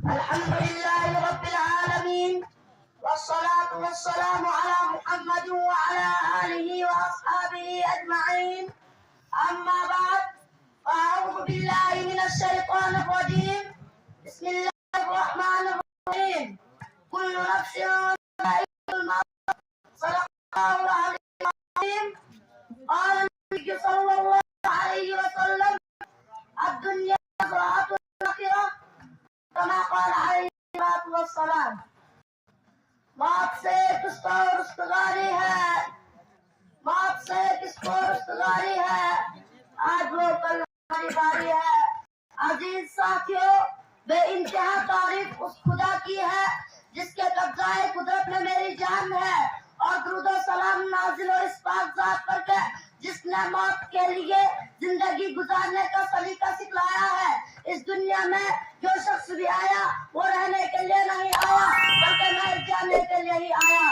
الحمد لله رب العالمين والصلاة والسلام على محمد وعلى آله وأصحابه أجمعين. أما بعد فأعوذ بالله من الشيطان الرجيم. بسم الله الرحمن الرحيم. كل نفس ذائقة الموت. صدق الله العظيم. قال النبي صلى الله عليه وسلم: الدنيا مزرعة الآخرة، كما قال عليه الصلاة والسلام. موت سے کس کو رستگاری ہے، موت سے کس کو رستگاری ہے، آج وہ کل ہماری باری ہے. عزیز ساتھیوں، بے انتہا تعریف اس خدا کی ہے جس کے قبضہ قدرت میں میری جان ہے، اور درود و سلام نازل ہو اس پاک ذات پر کہ جس نے موت کے لیے زندگی گزارنے کا سلیقہ سکھلایا ہے. اس دنیا میں جو شخص بھی آیا وہ رہنے کے لیے نہیں آیا بلکہ مر جانے کے لیے ہی آیا.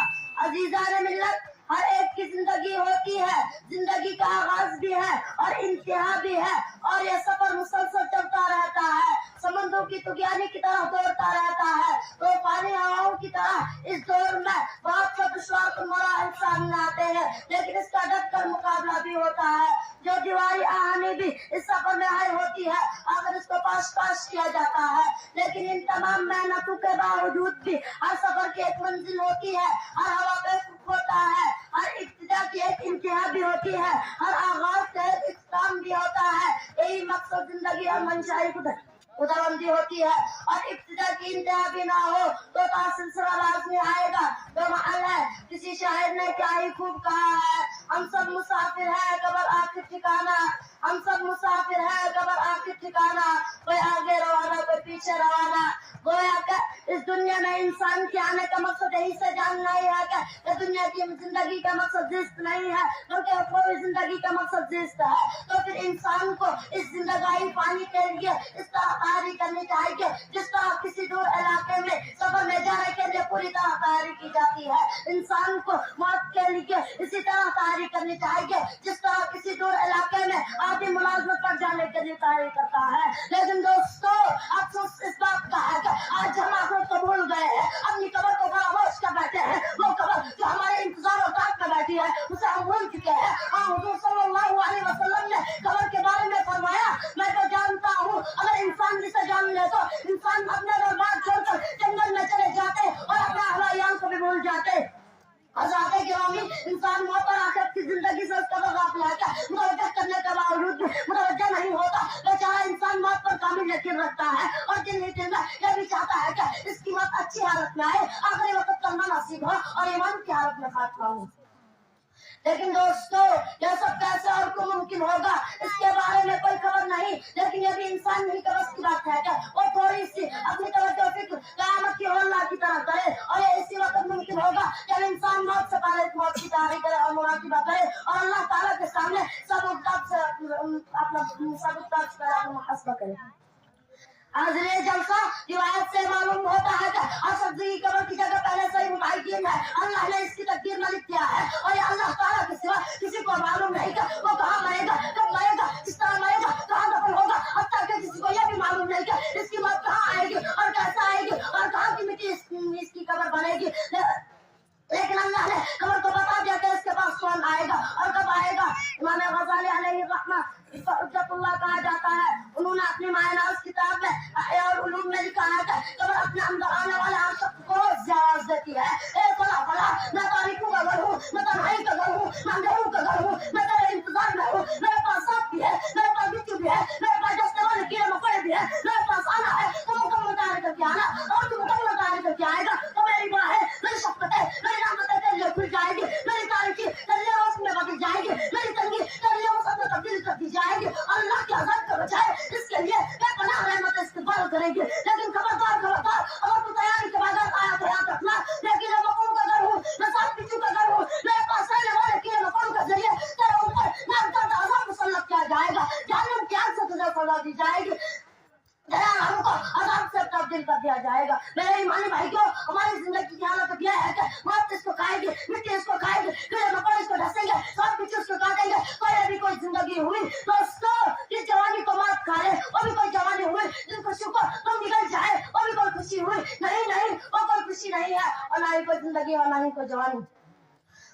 عزیزان ملت، ہر ایک کی زندگی ہوتی ہے، زندگی کا آغاز بھی ہے اور انتہا بھی ہے، اور یہ سفر مسلسل چلتا رہتا ہے، سمندروں کی طغیانی کی طرح دوڑتا رہتا ہے، طوفانی ہواؤں کی طرح اس دور میں بہت سے دشوار کن مراحل سامنے آتے ہیں، لیکن اس کا ڈٹ کر مقابلہ بھی ہوتا ہے. جو دیواری آہنی بھی اس سفر میں آئی ہوتی ہے اگر اس کو پاش کیا جاتا ہے، لیکن ان تمام محنتوں کے باوجود بھی ہر سفر کی ایک منزل ہوتی ہے، ہر ہوا پہ ہوتا ہے، ہر ابتدا کی ایک انتہا بھی ہوتی ہے، ہر آغاز کا ایک اختتام بھی ہوتا ہے. یہی مقصد زندگی اور منشائی خداوندی ہوتی ہے، اور ابتدا کی انتہا بھی نہ ہو تو سلسلہ لازمی آئے گا. تو محل ہے، کسی شاعر نے کیا ہی خوب کہا ہے: ہم سب مسافر ہیں قبر آخر ٹھکانا، ہم سب مسافر ہیں قبر آخر ٹھکانا، کوئی آگے روانہ کوئی پیچھے روانہ. گویا کہ اس دنیا میں انسان کے آنے کا مقصد یہی سے جاننا ہی ہے کہ دنیا کی زندگی کا مقصد زیست نہیں ہے بلکہ کوئی زندگی کا مقصد زیست ہے. تو پھر انسان کو اس زندگی پانی کے لیے اس طرح تیاری کرنی چاہیے جس طرح کسی دور علاقے میں سفر میں جانے کے لیے پوری طرح تیاری کی جاتی ہے. انسان کو موت کے لیے اسی طرح تیاری کرنی چاہیے جس طرح کسی دور علاقے میں آدمی ملازمت پر جانے کے لیے تیاری کرتا ہے. لیکن دوستو، افسوس اس بات کا ہے کہ آج ہم آخرت کو بھول گئے ہیں، اپنی قبر کو فراموش کر بیٹھے ہیں. وہ قبر جو ہمارے انتظار اور طاقت میں بیٹھی ہے اسے ہم بھول چکے ہیں. حضور صلی اللہ علیہ وسلم نے قبر کے بارے میں فرمایا: میں تو جانتا ہوں اگر انسان جسے جان لے تو انسان اپنے دربار چھوڑ کر جنگل میں چلے جاتے اور اپنے اہل کو بھی بھول جاتے. حضرات گرامی، انسان موت اور آخرت کی زندگی سے اس کا غافل ہے، متوجہ کرنے کے باوجود بھی متوجہ نہیں ہوتا. بیچارہ انسان موت پر کامل یقین رکھتا ہے اور دل ہی دل میں یہ بھی چاہتا ہے کہ اس کی موت اچھی حالت میں آئے، آخری وقت کرنا نصیب ہو اور ایمان کی حالت میں خاتمہ ہو. لیکن دوستو، یہ سب کیسے اور کو ممکن ہوگا اس کے بارے میں کوئی خبر نہیں. لیکن یہ بھی انسان نہیں کا بس کی بات ہے کہ وہ تھوڑی سی اپنی توجہ فکر قیامت کی اللہ کی طرح کرے، اور یہ اسی وقت ممکن ہوگا جب انسان موت سے پہلے موت کی تیاری کرے اور مراقبہ کرے اور اللہ تعالیٰ کے سامنے سب اپنا محاسبہ کرے. حاضر جلسہ، روایت سے معلوم ہوتا ہے کہ ہر سبزی کی قبر کی جگہ پہلے سے ہی متعین ہے. اللہ نے اس کی تقدیر میں لکھ دیا ہے، اور یہ اللہ تعالیٰ کے سوا کسی کو معلوم نہیں کہ وہ کہاں مرے گا، کب مرے گا، کس طرح مرے گا، کہاں دفن ہوگا. حتیٰ کہ کسی کو یہ بھی معلوم نہیں کہ اس کی موت کہاں آئے گی اور کیسے آئے گی اور کہاں کی مٹی اس کی قبر بنے گی. لیکن اللہ نے قبر کو بتا دیا کہ اس کے پاس کون آئے گا اور کب آئے گا. امام غزالی علیہ الرحمہ اس کو حجت اللہ کہا جاتا ہے. انہوں نے اپنی مائنہ اس کتاب میں احیاء العلوم میں لکھا ہے کہ قبر اپنے اندر آنے والے ہر شخص کو زیارت دیتی ہے. اے فلاں فلاں، میں تاریخوں کا گھر ہوں، میں تنہائی کا گھر ہوں، میں اندھیروں کا گھر ہوں، میں تیرے انتظار میں ہوں. میرے پاس سانپ بھی ہے، میرے پاس بچو بھی ہے، میرے پاس جستے والے کیڑے مکوڑے بھی ہے. میرے پاس آنا ہے تو مکمل تیاری کر کے آنا، اور تو مکمل تیاری کر کے آئے گا تو میری باہ ہے، میری شفقتیں، میری رحمتیں تیرے لیے کھل جائے گی، میری تاریخی تیرے لیے روشنی میں بدل جائے گی، میری تنگی تیرے لیے وسعت میں تبدیل کر دی جائے گی. اللہ کے عذاب کا بچائے اس کے لیے بے پناہ رحمت استقبال کریں گے. لیکن خبردار اگر تو تیاری کے بغیر آیا تو یاد رکھنا، لیکن میں مکڑوں کا گھر ہوں، میں سات بچوں کا گھر ہوں. میرے پاس رہنے والے کیڑے مکڑوں کے ذریعے تیرے اوپر ناگزیر عذاب مسلط کیا جائے گا، جہنم کی آگ سے تجھے سزا دی جائے گی، ہم کو عذاب سے تبدیل کر دیا جائے گا. میرے ایمانی بھائیوں، ہماری زندگی کی حالت یہ ہے کہ موت اس کو کھائے گی، مٹی اس کو کھائے گی، کیڑے مکوڑے اس کو ڈسیں گے، سب کچھ اس کو کاٹیں گے. کوئی ابھی کوئی زندگی ہوئی دوستو جس جوانی کو موت کھا لے، وہ بھی کوئی جوانی ہوئی جن کو شکر تم نکل جائے، وہ بھی کوئی خوشی زندگی اور نہ ہی کوئی جوانی.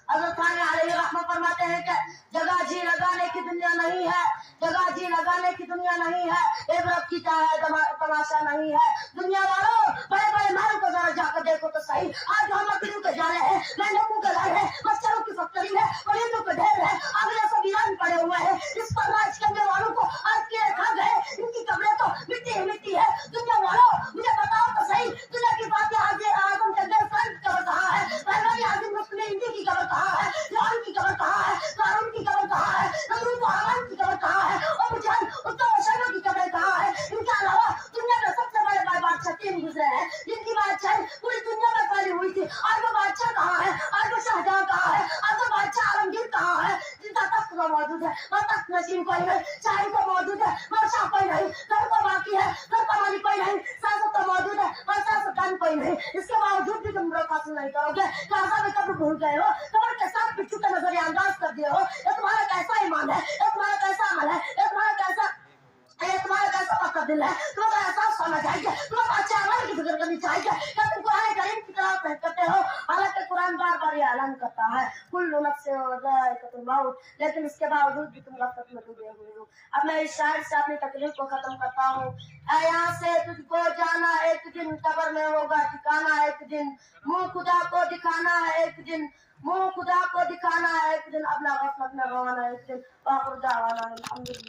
حضرت ثانی علیہ رحمہ فرماتے ہیں کہ جگہ جی لگانے کی دنیا نہیں ہے, جگہ جی لگانے کی دنیا نہیں ہے, عبرت کی چاہے تماشا نہیں ہے. دنیا والوں بڑے بڑے محل کو ذرا جا کر دیکھو تو صحیح. آج ہم مکڑیوں کے جالے ہیں, مینڈکوں کے گھر ہے, مچھروں کی فیکٹری ہے, پرندوں کے ڈھیر ہے, اگلے سب ایران پڑے ہوئے ہیں. اس پر راج کرنے والوں کو آج کے کھا گئے, ان کی قبریں تو مٹی ہی مٹی ہے. دنیا والوں مجھے بتاؤ تو صحیح, دنیا کی فاتح اعظم کے اندر فرد قبر کہاں ہے, پہلوانی اعظم مسلم ہندی کی قبر کہاں ہے, فرعون کی قبر کہاں ہے, قارون کی قبر کہاں ہے, نمرود و حامان کی قبر کہاں ہے, اور مجاہد اتم و شیبہ کی قبر کہاں ہے. ان کے علاوہ دنیا میں سب سے بڑے بڑے بادشاہ تین گزرے ہیں جن کی بادشاہی پوری دنیا میں پھیلی ہوئی تھی. آج وہ بادشاہ کہاں ہے, آج وہ شاہجہاں کہاں ہے, آج وہ بادشاہ عالمگیر کہاں ہے جن کا تخت کو موجود ہے, اور تخت نشین کوئی نہیں, شاہی کو موجود ہے, بادشاہ کوئی نہیں, گھر کو باقی ہے, گھر کا مالک کوئی نہیں, سیاست تو موجود ہے, اور سیاستدان کوئی نہیں. اس کے باوجود بھی تم لوگ حاصل نہیں کرو گے. کہاں میں کب بھول گئے ہو, قبر کے ساتھ بچھو کا نظریہ انداز کر دیے ہو. یہ تمہارا کیسا ایمان ہے, یہ تمہارا کیسا عمل ہے, یہ تمہارا کیسا پکا دل ہے. تمہیں تو احساس ہونا چاہیے, تمہیں تو اچھے عمل کی فکر کرنی چاہیے کہ تم قرآن کریم کی تلاوت نہیں کرتے ہو. حالانکہ قرآن بار بار یہ اعلان کرتا ہے کل نفس ذائقۃ الموت, لیکن اس کے باوجود بھی تم غفلت میں ڈوبے ہوئے ہو. اب میں اس شاعر سے اپنی تقریر کو ختم کرتا ہوں. اے یہاں سے تجھ کو جانا ایک دن, قبر میں ہوگا ٹھکانا ایک دن, منہ خدا کو دکھانا ہے ایک دن, منہ خدا کو دکھانا ہے ایک دن, اپنا غفلت میں گوانا ایک دن. وآخر دعوانا الحمدللہ.